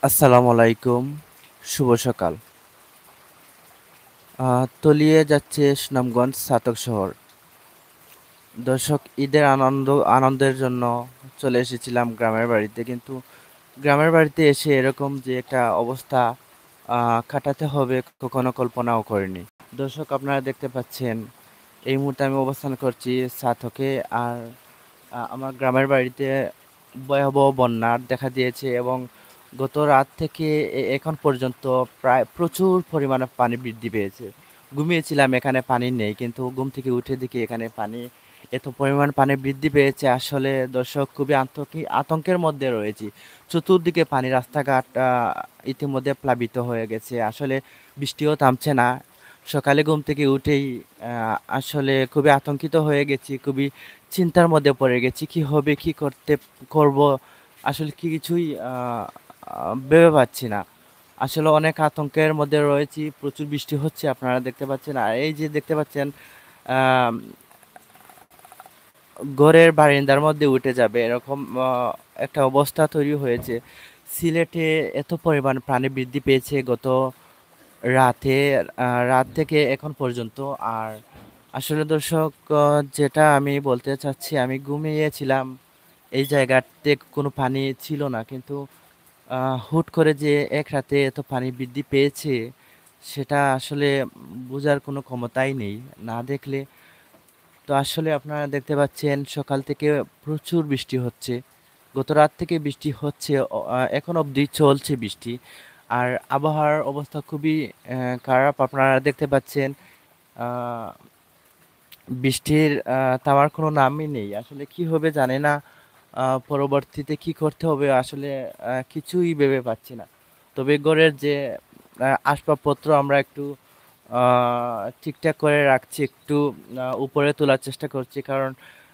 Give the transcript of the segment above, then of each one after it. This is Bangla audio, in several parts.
আসসালামু আলাইকুম, শুভ সকাল। তলিয়ে যাচ্ছে সুনামগঞ্জ ছাতক শহর। দর্শক, ঈদের আনন্দের জন্য চলে এসেছিলাম গ্রামের বাড়িতে, কিন্তু গ্রামের বাড়িতে এসে এরকম যে একটা অবস্থা কাটাতে হবে কখনো কল্পনাও করিনি। দর্শক, আপনারা দেখতে পাচ্ছেন এই মুহূর্তে আমি অবস্থান করছি ছাতকে। আর আমার গ্রামের বাড়িতে ভয়াবহ বন্যার দেখা দিয়েছে, এবং গত রাত থেকে এখন পর্যন্ত প্রায় প্রচুর পরিমাণে পানি বৃদ্ধি পেয়েছে। ঘুমিয়েছিলাম, এখানে পানি নেই, কিন্তু ঘুম থেকে উঠে দেখি এখানে পানি, এত পরিমাণ পানি বৃদ্ধি পেয়েছে। আসলে দর্শক, খুবই আতঙ্কের মধ্যে রয়েছি। চতুর্দিকে পানি, রাস্তাঘাট ইতিমধ্যে প্লাবিত হয়ে গেছে। আসলে বৃষ্টিও থামছে না। সকালে ঘুম থেকে উঠেই আসলে খুবই আতঙ্কিত হয়ে গেছি, খুবই চিন্তার মধ্যে পড়ে গেছি। কি হবে, কি করব, আসলে কি কিছুই ভেবে পাচ্ছি না। আসলে অনেক আতঙ্কের মধ্যে রয়েছি। প্রচুর বৃষ্টি হচ্ছে, আপনারা দেখতে পাচ্ছেন। আর এই যে দেখতে পাচ্ছেন, আম, ঘরের বারান্দার মধ্যে উঠে যাবে এরকম একটা অবস্থা তৈরি হয়েছে। সিলেটে এত পরিমাণ পানি বৃদ্ধি পেয়েছে গত রাতে, রাত থেকে এখন পর্যন্ত। আর আসলে দর্শক, যেটা আমি বলতে চাচ্ছি, আমি ঘুমিয়েছিলাম, এই জায়গাতে কোনো পানি ছিল না, কিন্তু হুট করে যে এক রাতে এত পানি বৃদ্ধি পেয়েছে, সেটা আসলে বোঝার কোনো ক্ষমতাই নেই না দেখলে। তো আসলে আপনারা দেখতে পাচ্ছেন সকাল থেকে প্রচুর বৃষ্টি হচ্ছে। গত রাত থেকে বৃষ্টি হচ্ছে, এখন অবধি চলছে বৃষ্টি। আর আবহাওয়ার অবস্থা খুবই খারাপ, আপনারা দেখতে পাচ্ছেন। আহ, বৃষ্টির থামার কোনো নামই নেই। আসলে কি হবে জানি না, পরবর্তীতে কি করতে হবে আসলে কিছুই ভেবে পাচ্ছি না। তবে ঘরের যে আসবাবপত্র আমরা একটু ঠিকঠাক করে রাখছি, একটু উপরে তোলার চেষ্টা করছি, কারণ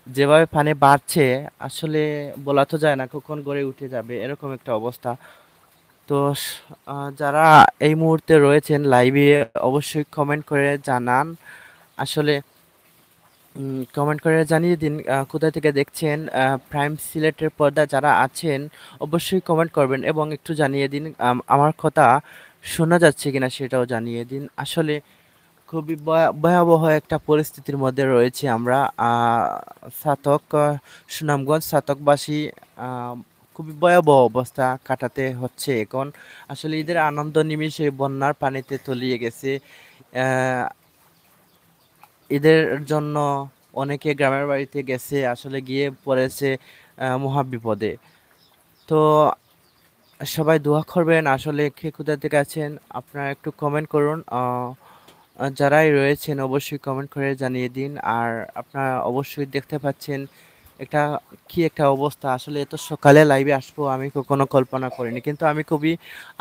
যেভাবে পানি বাড়ছে, আসলে বলা তো যায় না কখন গড়ে উঠে যাবে, এরকম একটা অবস্থা। তো যারা এই মুহূর্তে রয়েছেন লাইভে, অবশ্যই কমেন্ট করে জানান। আসলে কমেন্ট করে জানিয়ে দিন কোথায় থেকে দেখছেন। প্রাইম সিলেটের পর্দা যারা আছেন, অবশ্যই কমেন্ট করবেন এবং একটু জানিয়ে দিন আমার কথা শোনা যাচ্ছে কিনা, সেটাও জানিয়ে দিন। আসলে খুবই ভয়াবহ একটা পরিস্থিতির মধ্যে রয়েছি আমরা। ছাতক, সুনামগঞ্জ ছাতকবাসী আহ, খুবই ভয়াবহ অবস্থা কাটাতে হচ্ছে এখন। আসলে ঈদের আনন্দ নিমিষে বন্যার পানিতে তলিয়ে গেছে। আহ, ঈদের জন্য অনেকে গ্রামের বাড়িতে গেছে, আসলে গিয়ে পড়েছে মহা বিপদে। তো সবাই দোয়া করবেন। আসলে কে কোথা থেকে আছেন আপনারা একটু কমেন্ট করুন। যারাই রয়েছেন অবশ্যই কমেন্ট করে জানিয়ে দিন। আর আপনারা অবশ্যই দেখতে পাচ্ছেন একটা কি একটা অবস্থা। আসলে এত সকালে লাইভে আসবো আমি কখনো কল্পনা করিনি, কিন্তু আমি খুবই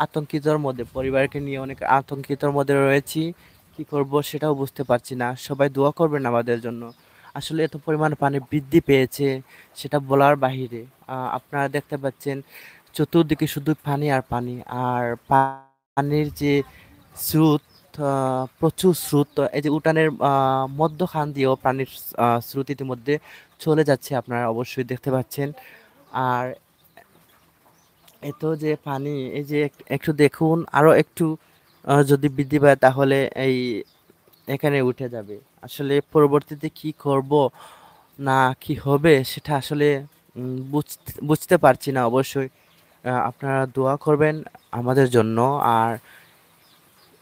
আতঙ্কিতর মধ্যে, পরিবারকে নিয়ে অনেক আতঙ্কিতর মধ্যে রয়েছি। কি করব সেটাও বুঝতে পারছি না। সবাই দোয়া করবেন আমাদের জন্য। আসলে এত পরিমাণ পানি বৃদ্ধি পেয়েছে, সেটা বলার বাহিরে। আপনারা দেখতে পাচ্ছেন চতুর্দিকে শুধু পানি আর পানি। আর পানির যে স্রোত, প্রচুর স্রোত। তো এই যে উঠানের মধ্যখান দিয়েও পানির স্রোত ইতিমধ্যে চলে যাচ্ছে, আপনারা অবশ্যই দেখতে পাচ্ছেন। আর এত যে পানি, এই যে একটু দেখুন, আরো একটু যদি বৃদ্ধি পায় তাহলে এই এখানে উঠে যাবে। আসলে পরবর্তীতে কি করব না কি হবে সেটা আসলে বুঝতে পারছি না। অবশ্যই আপনারা দোয়া করবেন আমাদের জন্য। আর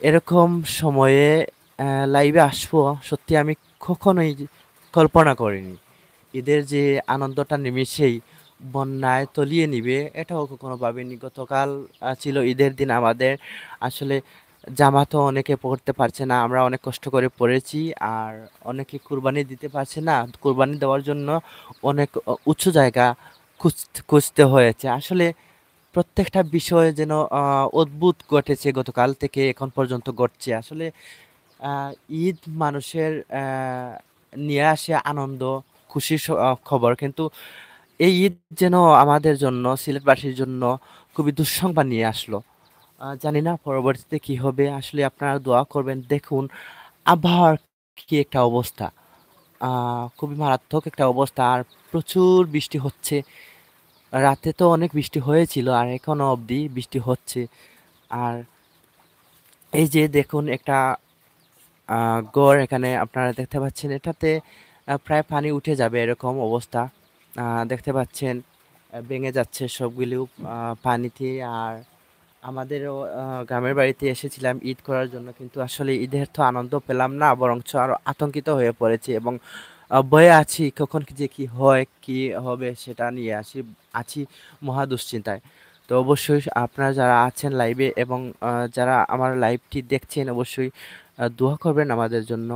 এরকম সময়ে লাইভে আসবো, সত্যি আমি কখনোই কল্পনা করিনি। ঈদের যে আনন্দটা নিমিষেই বন্যায় তলিয়ে নিবে, এটাও কখনো ভাবিনি। গতকাল ছিল ঈদের দিন আমাদের। আসলে জামা তো অনেকে পরতে পারছে না, আমরা অনেক কষ্ট করে পরেছি। আর অনেকে কুরবানি দিতে পারছে না, কুরবানি দেওয়ার জন্য অনেক উঁচু জায়গা খুঁজতে হয়েছে। আসলে প্রত্যেকটা বিষয় যেন অদ্ভুত ঘটেছে, গতকাল থেকে এখন পর্যন্ত ঘটছে। আসলে আহ, ঈদ মানুষের নিয়ে আসে আনন্দ, খুশির খবর, কিন্তু এই ঈদ যেন আমাদের জন্য, সিলেটবাসীর জন্য খুবই দুঃসংবাদ নিয়ে আসলো। জানি না পরবর্তীতে কি হবে। আসলে আপনারা দোয়া করবেন। দেখুন আবহাওয়ার কি একটা অবস্থা, খুবই মারাত্মক একটা অবস্থা। আর প্রচুর বৃষ্টি হচ্ছে। রাতে তো অনেক বৃষ্টি হয়েছিল আর এখনো অবধি বৃষ্টি হচ্ছে। আর এই যে দেখুন একটা গড় এখানে আপনারা দেখতে পাচ্ছেন, এটাতে প্রায় পানি উঠে যাবে এরকম অবস্থা। দেখতে পাচ্ছেন ভেঙে যাচ্ছে সবগুলো পানিতে। আর আমাদেরও গ্রামের বাড়িতে এসেছিলাম ঈদ করার জন্য, কিন্তু আসলে ঈদের তো আনন্দ পেলাম না, বরঞ্চ আরো আতঙ্কিত হয়ে পড়েছি এবং ভয়ে আছি কখন যে কি হয় কি হবে সেটা নিয়ে আছি মহা দুশ্চিন্তায়। তো অবশ্যই আপনারা যারা আছেন লাইভে এবং যারা আমার লাইভটি দেখছেন, অবশ্যই দোয়া করবেন আমাদের জন্য,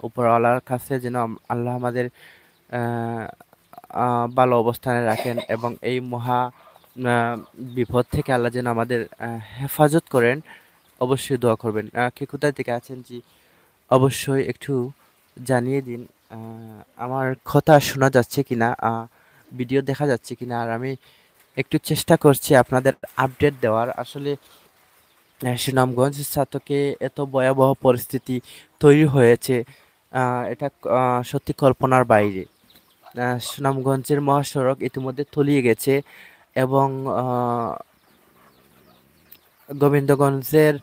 উপরওয়ালার কাছে যেন আল্লাহ আমাদের আহ, ভালো অবস্থানে রাখেন এবং এই মহা বিপদ থেকে আল্লাহ যেন আমাদের হেফাজত করেন। অবশ্যই দোয়া করবেন। কে কোথায় থেকে আছেন জি, অবশ্যই একটু জানিয়ে দিন আমার কথা শোনা যাচ্ছে কিনা, ভিডিও দেখা যাচ্ছে কিনা। আর আমি একটু চেষ্টা করছি আপনাদের আপডেট দেওয়ার। আসলে সুনামগঞ্জ ছাত্রকে এত ভয়াবহ পরিস্থিতি তৈরি হয়েছে, এটা সত্যি কল্পনার বাইরে। সুনামগঞ্জের মহাসড়ক ইতিমধ্যে তলিয়ে গেছে এবং গোবিন্দগঞ্জের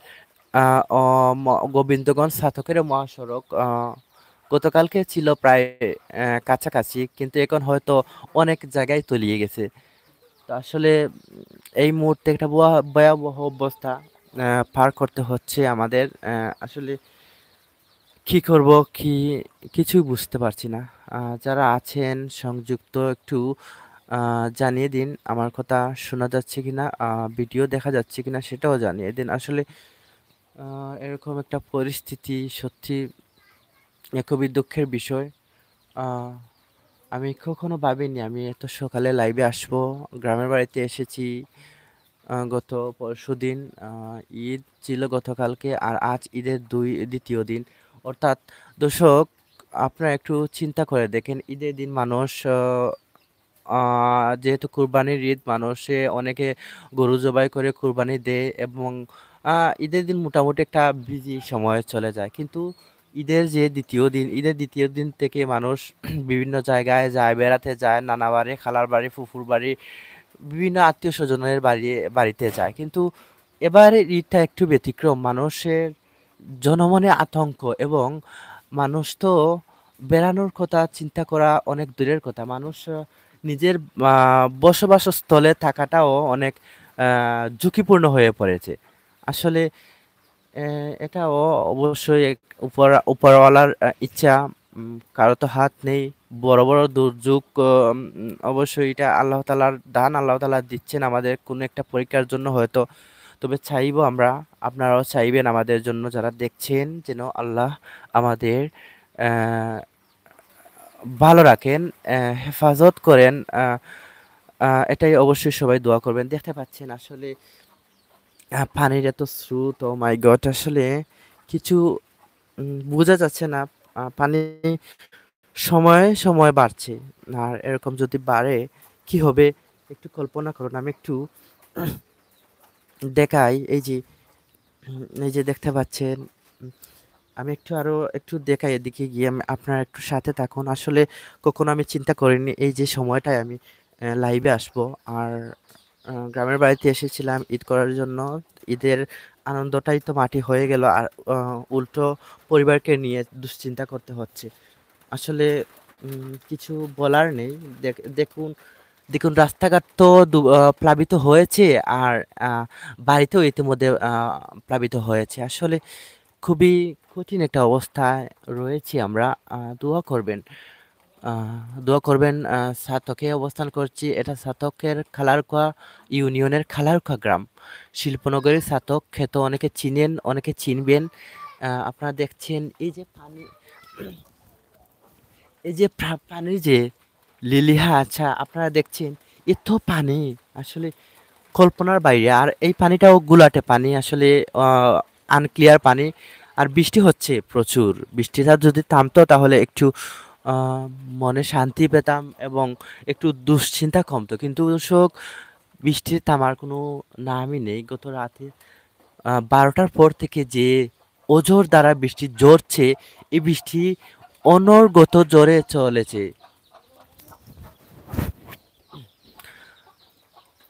গোবিন্দগঞ্জ ছাতকের মহাসড়ক গতকালকে ছিল প্রায় কাছাকাছি, কিন্তু এখন হয়তো অনেক জায়গায় তলিয়ে গেছে। তো আসলে এই মুহূর্তে একটা ভয়াবহ অবস্থা পার করতে হচ্ছে আমাদের। আসলে কি করব, কি কিছুই বুঝতে পারছি না। যারা আছেন সংযুক্ত একটু জানিয়ে দিন আমার কথা শোনা যাচ্ছে কিনা, ভিডিও দেখা যাচ্ছে কিনা সেটাও জানিয়ে দিন। আসলে এরকম একটা পরিস্থিতি সত্যি খুবই দুঃখের বিষয়। আহ, আমি কখনো ভাবিনি আমি এত সকালে লাইভে আসবো। গ্রামের বাড়িতে এসেছি গত পরশুদিন। ঈদ ছিল গতকালকে আর আজ ঈদের দ্বিতীয় দিন, অর্থাৎ দর্শক আপনারা একটু চিন্তা করে দেখেন, ঈদের দিন মানুষ যেহেতু কুরবানির ঈদ, মানুষে অনেকে গরু জবাই করে কুরবানি দেয় এবং ঈদের দিন মোটামুটি একটা বিজি সময় চলে যায়। কিন্তু ঈদের দ্বিতীয় দিন থেকে মানুষ বিভিন্ন জায়গায় যায়, বেড়াতে যায়, নানা বাড়ি, খালার বাড়ি, ফুফুর বাড়ি, বিভিন্ন আত্মীয় স্বজনের বাড়িতে যায়। কিন্তু এবারে ঈদটা একটু ব্যতিক্রম। মানুষের জনমনে আতঙ্ক এবং মানুষ তো বেড়ানোর কথা চিন্তা করা অনেক দূরের কথা, মানুষ নিজের বসবাস স্থলে থাকাটাও অনেক ঝুঁকিপূর্ণ হয়ে পড়েছে। আসলে এটাও অবশ্যই উপরওয়ালার ইচ্ছা। কারো তো হাত নেই। বড় বড় দুর্যোগ অবশ্যই এটা আল্লাহ তাআলার দান, আল্লাহ তাআলা দিচ্ছেন আমাদের কোনো একটা পরীক্ষার জন্য হয়তো। তবে চাইবো আমরা, আপনারাও চাইবেন আমাদের জন্য যারা দেখছেন, যেন আল্লাহ আমাদের আহ, ভালো রাখেন, হেফাজত করেন। এটাই অবশ্যই সবাই দোয়া করবেন। দেখতে পাচ্ছেন আসলে পানির এত স্রোত, ও মাই গড, আসলে কিছু বোঝা যাচ্ছে না। পানি সময়ে সময়ে বাড়ছে। আর এরকম যদি বাড়ে কি হবে একটু কল্পনা করুন। আমি একটু দেখাই, এই যে দেখতে পাচ্ছেন। উম, আমি একটু আরো একটু দেখাই এদিকে গিয়ে, আপনারা একটু সাথে থাকুন। আসলে কখনো আমি চিন্তা করিনি এই যে সময়টায় আমি লাইভে আসবো। আর গ্রামের বাড়িতে এসেছিলাম ঈদ করার জন্য। ঈদের আনন্দটাই তো মাটি হয়ে গেল, আর উল্টো পরিবারকে নিয়ে দুশ্চিন্তা করতে হচ্ছে। আসলে কিছু বলার নেই। দেখুন, দেখুন রাস্তাঘাট তো প্লাবিত হয়েছে, আর বাড়িতেও ইতিমধ্যে প্লাবিত হয়েছে। আসলে খুবই কঠিন একটা অবস্থায় রয়েছি আমরা। দোয়া করবেন, দোয়া করবেন। ছাতকে অবস্থান করছি, এটা ছাতকের খালারকুয়া ইউনিয়নের খালারকুয়া গ্রাম, শিল্পনগরীর ছাতক ক্ষেত। অনেকে চিনেন, অনেকে চিনবেন। আপনারা দেখছেন এই যে পানির যে লিলিহা, আচ্ছা আপনারা দেখছেন এত পানি, আসলে কল্পনার বাইরে। আর এই পানিটাও গুলাটে পানি, আসলে আনক্লিয়ার পানি। আর বৃষ্টি হচ্ছে প্রচুর। বৃষ্টিটা যদি থামতো তাহলে একটু আহ, মনে শান্তি পেতাম এবং একটু দুশ্চিন্তা কমতো। কিন্তু দর্শক, বৃষ্টির থামার কোনো নামই নেই। গত রাতে 12টার পর থেকে যে অঝোর দ্বারা বৃষ্টি ঝরছে, এই বৃষ্টি অনর্গত জোরে চলেছে।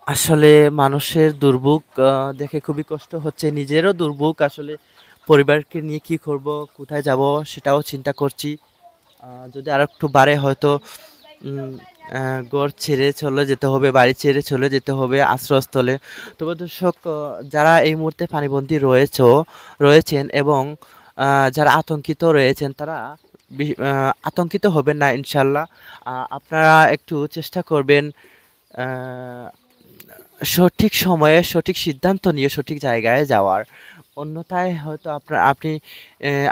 আসলে মানুষের দুর্ভোগ দেখে খুবই কষ্ট হচ্ছে। নিজেরও দুর্ভোগ আসলে পরিবারকে নিয়ে কি করব, কোথায় যাব সেটাও চিন্তা করছি। যদি আরেকটু বাড়ে হয়তো উম ঘর ছেড়ে চলে যেতে হবে, বাড়ি ছেড়ে চলে যেতে হবে আশ্রয়স্থলে। তবে দর্শক, যারা এই মুহূর্তে পানিবন্দী রয়েছেন এবং যারা আতঙ্কিত রয়েছেন তারা আতঙ্কিত হবেন না ইনশাল্লাহ। আপনারা একটু চেষ্টা করবেন আ সঠিক সময়ে সঠিক সিদ্ধান্ত নিয়ে সঠিক জায়গায় যাওয়ার। অন্যথায় হয়তো আপনি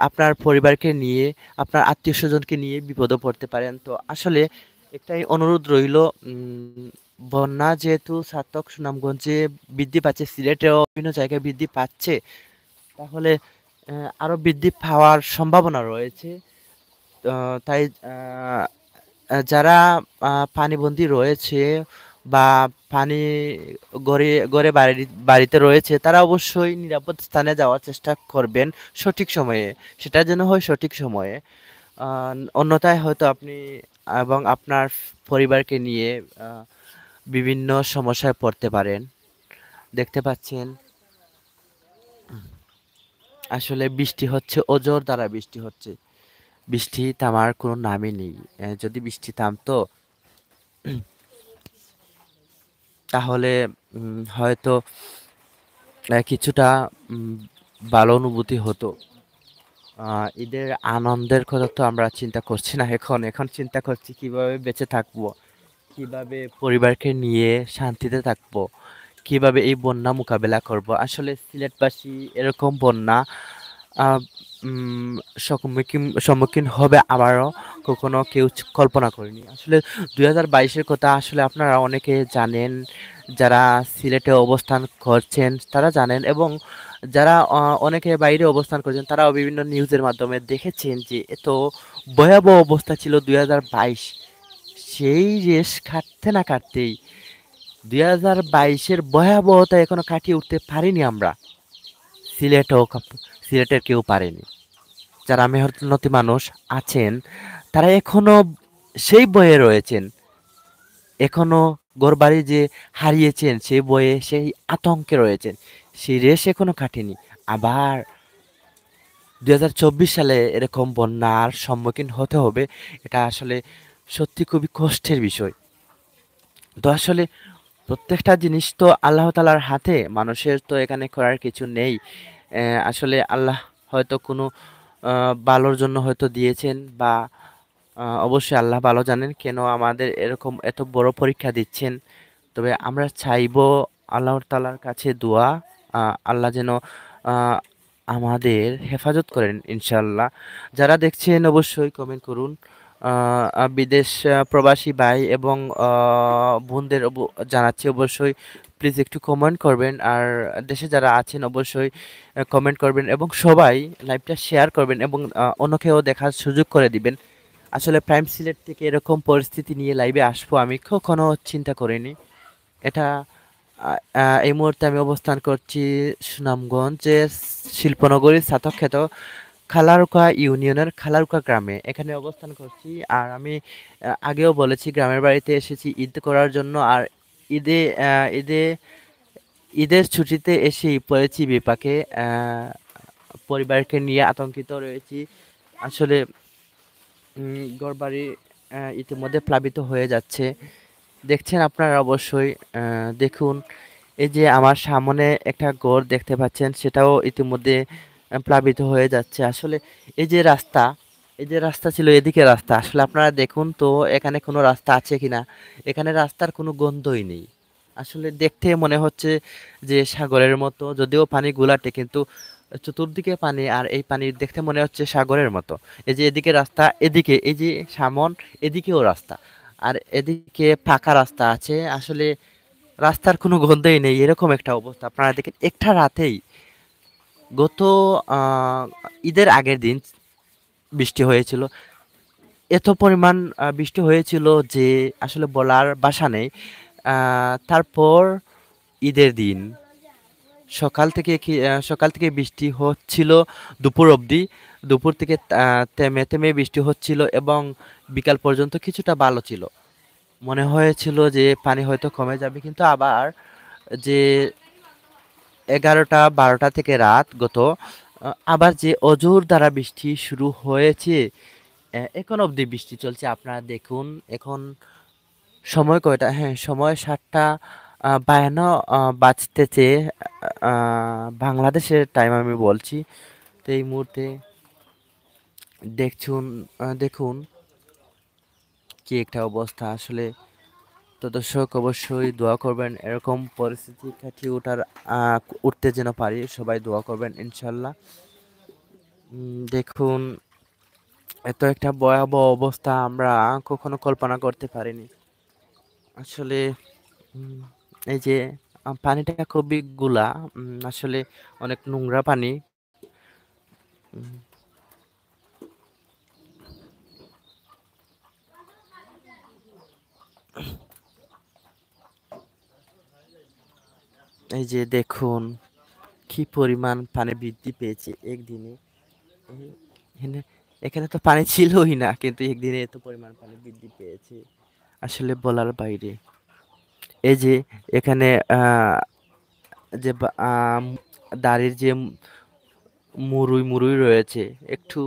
আপনার পরিবারকে নিয়ে, আপনার আত্মীয়স্বজনকে নিয়ে বিপদে পড়তে পারেন। তো আসলে একটাই অনুরোধ রইলো, বন্যা যেহেতু ছাতক সুনামগঞ্জে বৃদ্ধি পাচ্ছে, সিলেটেও বিভিন্ন জায়গায় বৃদ্ধি পাচ্ছে, তাহলে আরো বৃদ্ধি পাওয়ার সম্ভাবনা রয়েছে। তাই যারা পানিবন্দী রয়েছে বা পানি ঘরে বাড়িতে রয়েছে তারা অবশ্যই নিরাপদ স্থানে যাওয়ার চেষ্টা করবেন সঠিক সময়ে। সেটা যেন হয় সঠিক সময়ে। অন্যথায় হয়তো আপনি এবং আপনার পরিবারকে নিয়ে আহ, বিভিন্ন সমস্যায় পড়তে পারেন। দেখতে পাচ্ছেন আসলে বৃষ্টি হচ্ছে, অঝোর ধারা বৃষ্টি হচ্ছে। বৃষ্টি থামার কোনো নামই নেই। যদি বৃষ্টি থামতো তাহলে হয়তো কিছুটা উম ভালো অনুভূতি হতো। ঈদের আনন্দের কথা তো আমরা চিন্তা করছি না এখন। এখন চিন্তা করছি কিভাবে বেঁচে থাকবো, কিভাবে পরিবারকে নিয়ে শান্তিতে থাকবো, কিভাবে এই বন্যা মোকাবেলা করব। আসলে সিলেটবাসী এরকম বন্যা আহ, উম, সম্মুখীন হবে আমারও কখনো কেউ কল্পনা করিনি। আসলে 2022-এর কথা আসলে আপনারা অনেকে জানেন, যারা সিলেটে অবস্থান করছেন তারা জানেন, এবং যারা অনেকে বাইরে অবস্থান করছেন তারাও বিভিন্ন নিউজের মাধ্যমে দেখেছেন যে এত ভয়াবহ অবস্থা ছিল 2022। সেই রেশ কাটতে না কাটতেই 2022-এর ভয়াবহতা এখনো কাটিয়ে উঠতে পারিনি আমরা। সিলেটও সিলেটের কেউ পারেনি। যারা মেহনতি মানুষ আছেন তারা এখনো সেই বয়ে রয়েছেন, এখনো ঘরবাড়ি যে হারিয়েছেন সেই বয়ে, সেই আতঙ্কে রয়েছেন। সেই রেশ এখনো কাটেনি। আবার 2024 সালে এরকম বন্যার সম্মুখীন হতে হবে, এটা আসলে সত্যি খুবই কষ্টের বিষয়। তো আসলে প্রত্যেকটা জিনিস তো আল্লাহ তাআলার হাতে, মানুষের তো এখানে করার কিছু নেই। আসলে আল্লাহ হয়তো কোনো ভালোর জন্য হয়তো দিয়েছেন, বা অবশ্যই আল্লাহ ভালো জানেন কেন আমাদের এরকম এত বড় পরীক্ষা দিচ্ছেন। তবে আমরা চাইবো আল্লাহ তাআলার কাছে দোয়া, আল্লাহ যেন আহ, আমাদের হেফাজত করেন ইনশাল্লাহ। যারা দেখছেন অবশ্যই কমেন্ট করুন। বিদেশ প্রবাসী ভাই এবং বোনদের জানাচ্ছি অবশ্যই প্লিজ একটু কমেন্ট করবেন, আর দেশে যারা আছেন অবশ্যই কমেন্ট করবেন এবং সবাই লাইভটা শেয়ার করবেন এবং অন্যকেও দেখার সুযোগ করে দিবেন। আসলে প্রাইম সিলেট থেকে এরকম পরিস্থিতি নিয়ে লাইভে আসবো আমি কখনো চিন্তা করিনি। এটা এই মুহূর্তে আমি অবস্থান করছি সুনামগঞ্জের শিল্পনগরীর ছাতক খালারুকা ইউনিয়নের খালারুকা গ্রামে, এখানে অবস্থান করছি। আর আমি আগেও বলেছি গ্রামের বাড়িতে এসেছি ঈদ করার জন্য। আর ঈদে ঈদে ঈদের ছুটিতে এসেই পড়েছি বিপাকে। পরিবারকে নিয়ে আতঙ্কিত রয়েছি। আসলে ঘরবাড়ি ইতিমধ্যে প্লাবিত হয়ে যাচ্ছে। দেখছেন আপনারা অবশ্যই, দেখুন এই যে আমার সামনে একটা ঘর দেখতে পাচ্ছেন সেটাও ইতিমধ্যে প্লাবিত হয়ে যাচ্ছে। আসলে এই যে রাস্তা, এই যে রাস্তা ছিল এদিকে রাস্তা, আসলে আপনারা দেখুন তো এখানে কোনো রাস্তা আছে কিনা। এখানে রাস্তার কোনো গন্ধই নেই। আসলে দেখতে মনে হচ্ছে যে সাগরের মতো, যদিও পানি ঘোলাটে, কিন্তু চতুর্দিকে পানি, আর এই পানি দেখতে মনে হচ্ছে সাগরের মতো। এই যে এদিকে রাস্তা, এদিকে এই যে সামন, এদিকেও রাস্তা, আর এদিকে ফাঁকা রাস্তা আছে। আসলে রাস্তার কোনো গন্ধই নেই, এরকম একটা অবস্থা। আপনারা দেখেন একটা রাতেই, গত আহ, ঈদের আগের দিন বৃষ্টি হয়েছিল, এত পরিমাণ বৃষ্টি হয়েছিল যে আসলে বলার ভাষা নেই। তারপর ঈদের দিন সকাল থেকে বৃষ্টি হচ্ছিল দুপুর অবধি। দুপুর থেকে থেমে থেমে বৃষ্টি হচ্ছিল এবং বিকাল পর্যন্ত কিছুটা ভালো ছিল। মনে হয়েছিল যে পানি হয়তো কমে যাবে, কিন্তু আবার যে 11টা 12টা থেকে রাত গত আবার যে অজোর দ্বারা বৃষ্টি শুরু হয়েছে, এখন অবধি বৃষ্টি চলছে। আপনারা দেখুন এখন সময় কয়টা, হ্যাঁ সময় 7টা 52 বাজতেছে, বাংলাদেশের টাইম আমি বলছি। তো এই মুহূর্তে দেখছুন, দেখুন কি একটা অবস্থা আসলে। তো দর্শক অবশ্যই দোয়া করবেন এরকম পরিস্থিতি কাটিয়ে উঠতে যেন পারি, সবাই দোয়া করবেন ইনশাল্লাহ। দেখুন এত একটা ভয়াবহ অবস্থা আমরা কখনো কল্পনা করতে পারিনি আসলে। উম, এই যে পানিটা খুবই গুলা, আসলে অনেক নোংরা পানি। উম, এই যে দেখুন কি পরিমাণ পানি বৃদ্ধি পেয়েছে একদিনে। এখানে এখানে তো পানি ছিলই না, কিন্তু একদিনে এত পরিমাণ পানি বৃদ্ধি পেয়েছে আসলে বলার বাইরে। এই যে এখানে যে দাড়ির যে মুরুই মুরুই রয়েছে, একটু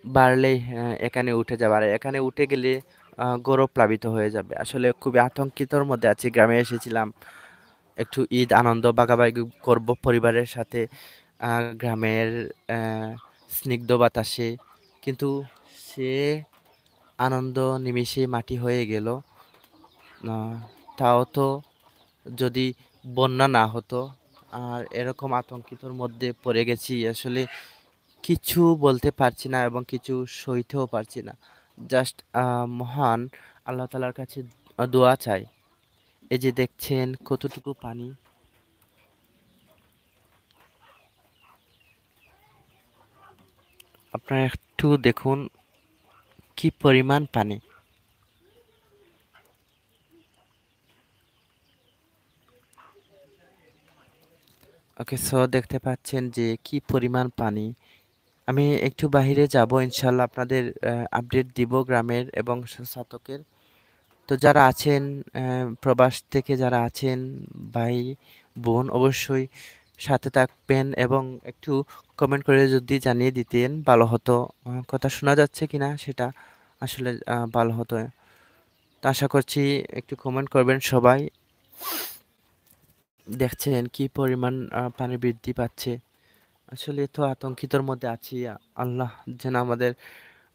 বাড়লেই এখানে উঠে যাবে, আর এখানে উঠে গেলে গৌরব প্লাবিত হয়ে যাবে। আসলে খুবই আতঙ্কিতর মধ্যে আছি। গ্রামে এসেছিলাম, একটু ঈদ আনন্দ ভাগাভাগি করব পরিবারের সাথে, গ্রামের স্নিগ্ধ বাতাসে, কিন্তু সে আনন্দ নিমিষে মাটি হয়ে গেল। আহ, তাও তো যদি বন্যা না হতো। আর এরকম আতঙ্কিতর মধ্যে পড়ে গেছি আসলে, কিছু বলতে পারছি না এবং কিছু সইতেও পারছি না। জাস্ট মহান আল্লাহ তালার কাছে দোয়া চাই। এই যে দেখছেন কতটুকু পানি, আপনারা একটু দেখুন কি পরিমাণ পানি। ওকে, সো দেখতে পাচ্ছেন যে কি পরিমাণ পানি। আমি একটু বাহিরে যাব, ইনশাল্লাহ আপনাদের আপডেট দিব গ্রামের এবং ছাতকের। তো যারা আছেন প্রবাস থেকে যারা আছেন, ভাই বোন অবশ্যই সাথে থাকবেন এবং একটু কমেন্ট করে যদি জানিয়ে দিতেন ভালো হতো। কথা শোনা যাচ্ছে কিনা সেটা আসলে ভালো হতো। তো আশা করছি একটু কমেন্ট করবেন সবাই। দেখছেন কি পরিমাণ পানি বৃদ্ধি পাচ্ছে, আসলে তো আতঙ্কিতর মধ্যে আছি। আল্লাহ যেন আমাদের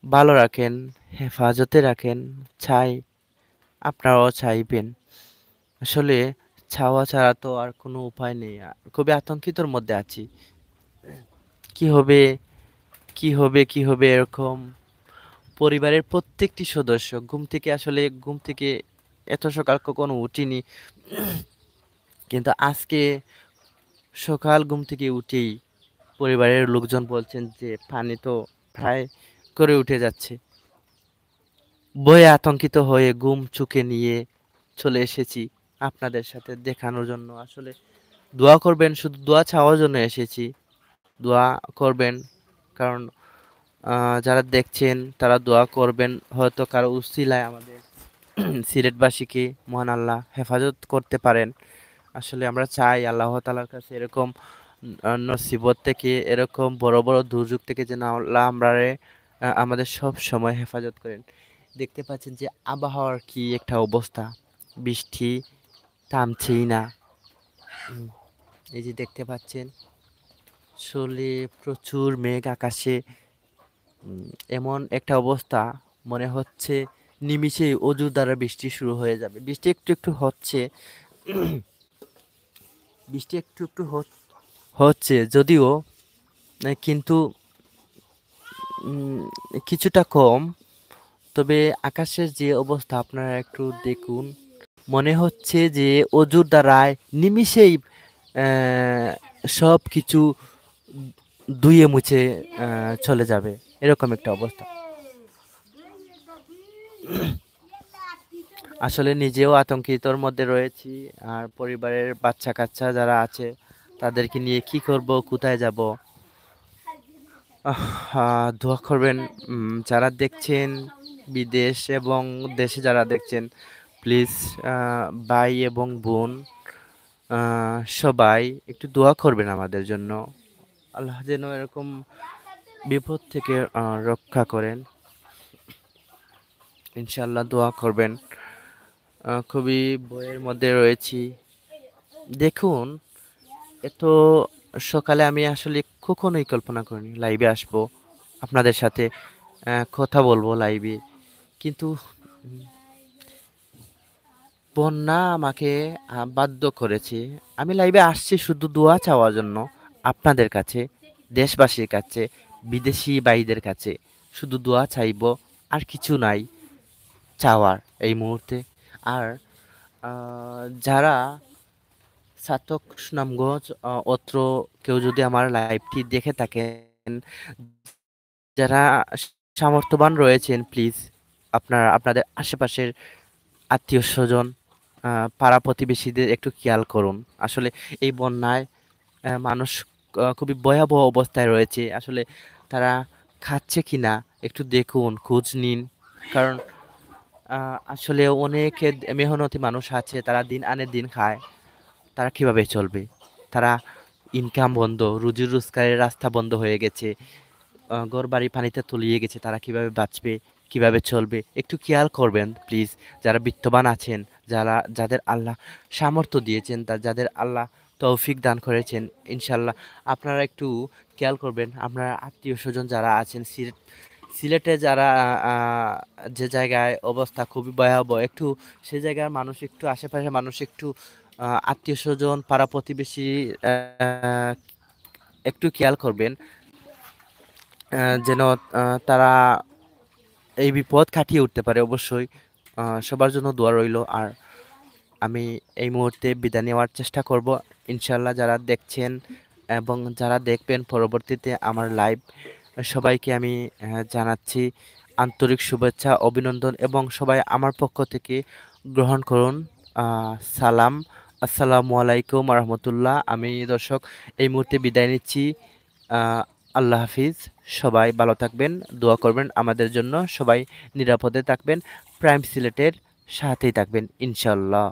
ভালো রাখেন, হেফাজতে রাখেন। চাই আপনারাও চাইবেন আসলে, চাওয়া ছাড়া তো আর কোনো উপায় নেই। খুবই আতঙ্কিতর মধ্যে আছি। কি হবে, কি হবে, কি হবে এরকম। পরিবারের প্রত্যেকটি সদস্য ঘুম থেকে এত সকাল কখনো উঠিনি, কিন্তু আজকে সকাল ঘুম থেকে উঠেই পরিবারের লোকজন বলছেন যে পানি তো প্রায় করে উঠে যাচ্ছে। ভয়ে আতঙ্কিত হয়ে ঘুম চোখে নিয়ে চলে এসেছি আপনাদের সাথে দেখানোর জন্য। আসলে দোয়া করবেন, শুধু দোয়া চাওয়ার জন্য এসেছি। দোয়া করবেন, কারণ যারা দেখছেন তারা দোয়া করবেন, হয়তো কারো উসিলায় আমাদের সিলেটবাসীকে মহান আল্লাহ হেফাজত করতে পারেন। আসলে আমরা চাই আল্লাহ তাআলার কাছে এরকম নসিবত থেকে, এরকম বড় বড় দুর্যোগ থেকে যেন আল্লাহ আমাদের সব সময় হেফাজত করেন। দেখতে পাচ্ছেন যে আবহাওয়ার কি একটা অবস্থা, বৃষ্টি থামছেই না। উম, এই যে দেখতে পাচ্ছেন আসলে প্রচুর মেঘ আকাশে। উম, এমন একটা অবস্থা, মনে হচ্ছে নিমিষেই অজুর দ্বারা বৃষ্টি শুরু হয়ে যাবে। বৃষ্টি একটু একটু হচ্ছে, বৃষ্টি একটু একটু হচ্ছে যদিও, কিন্তু উম, কিছুটা কম। তবে আকাশের যে অবস্থা আপনারা একটু দেখুন, মনে হচ্ছে যে অজুর দ্বারায় নিমিষেই সব কিছু ধুয়ে মুছে চলে যাবে, এরকম একটা অবস্থা। আসলে নিজেও আতঙ্কিতর মধ্যে রয়েছি, আর পরিবারের বাচ্চা কাচ্চা যারা আছে তাদেরকে নিয়ে কি করব, কোথায় যাব। দোয়া করবেন যারা দেখছেন, বিদেশ এবং দেশে যারা দেখছেন, প্লিজ ভাই এবং বোন সবাই একটু দোয়া করবেন আমাদের জন্য। আল্লাহ যেন এরকম বিপদ থেকে রক্ষা করেন। ইনশাআল্লাহ দোয়া করবেন। খুবই ভয়ের মধ্যে রয়েছি। দেখুন, এত সকালে আমি আসলে কখনোই কল্পনা করিনি লাইভে আসবো, আপনাদের সাথে কথা বলবো লাইভে। কিন্তু বন্যা আমাকে বাধ্য করেছে। আমি লাইভে আসছি শুধু দোয়া চাওয়ার জন্য, আপনাদের কাছে, দেশবাসীর কাছে, বিদেশি ভাইদের কাছে। শুধু দোয়া চাইবো, আর কিছু নাই চাওয়ার এই মুহূর্তে। আর যারা ছাতক সুনামগঞ্জ অত্র কেউ যদি আমার লাইভটি দেখে থাকেন, যারা সামর্থ্যবান রয়েছেন, প্লিজ আপনারা আপনাদের আশেপাশের আত্মীয় স্বজন, পাড়া প্রতিবেশীদের একটু খেয়াল করুন। আসলে এই বন্যায় মানুষ খুবই ভয়াবহ অবস্থায় রয়েছে। আসলে তারা খাচ্ছে কিনা একটু দেখুন, খোঁজ নিন। কারণ আসলে অনেক মেহনতি মানুষ আছে, তারা দিন আনে দিন খায়। তারা কিভাবে চলবে? তারা ইনকাম বন্ধ, রুজি রোজগারের রাস্তা বন্ধ হয়ে গেছে। ঘরবাড়ি পানিতে তলিয়ে গেছে। তারা কিভাবে বাঁচবে, কিভাবে চলবে? একটু খেয়াল করবেন প্লিজ। যারা বিত্তবান আছেন, যাদের আল্লাহ সামর্থ্য দিয়েছেন, যাদের আল্লাহ তৌফিক দান করেছেন, ইনশাল্লাহ আপনারা একটু খেয়াল করবেন। আপনার আত্মীয় স্বজন যারা আছেন, সিলেটে যারা যে জায়গায় অবস্থা খুবই ভয়াবহ, একটু সে জায়গার মানুষ, একটু আশেপাশের মানুষ, একটু আত্মীয় স্বজন, পাড়া প্রতিবেশী একটু খেয়াল করবেন, যেন তারা এই বিপদ কাটিয়ে উঠতে পারে। অবশ্যই সবার জন্য দোয়া রইল। আর আমি এই মুহূর্তে বিদায় নেওয়ার চেষ্টা করব। ইনশাল্লাহ যারা দেখছেন এবং যারা দেখবেন পরবর্তীতে আমার লাইভ, সবাইকে আমি জানাচ্ছি আন্তরিক শুভেচ্ছা, অভিনন্দন, এবং সবাই আমার পক্ষ থেকে গ্রহণ করুন সালাম। আসসালামু আলাইকুম রহমতুল্লাহ। আমি দর্শক এই মুহূর্তে বিদায় নিচ্ছি। আহ, আল্লাহ হাফিজ। সবাই ভালো থাকবেন, দোয়া করবেন আমাদের জন্য। সবাই নিরাপদে থাকবেন, প্রাইম সিলেটের সাথেই থাকবেন ইনশাল্লাহ।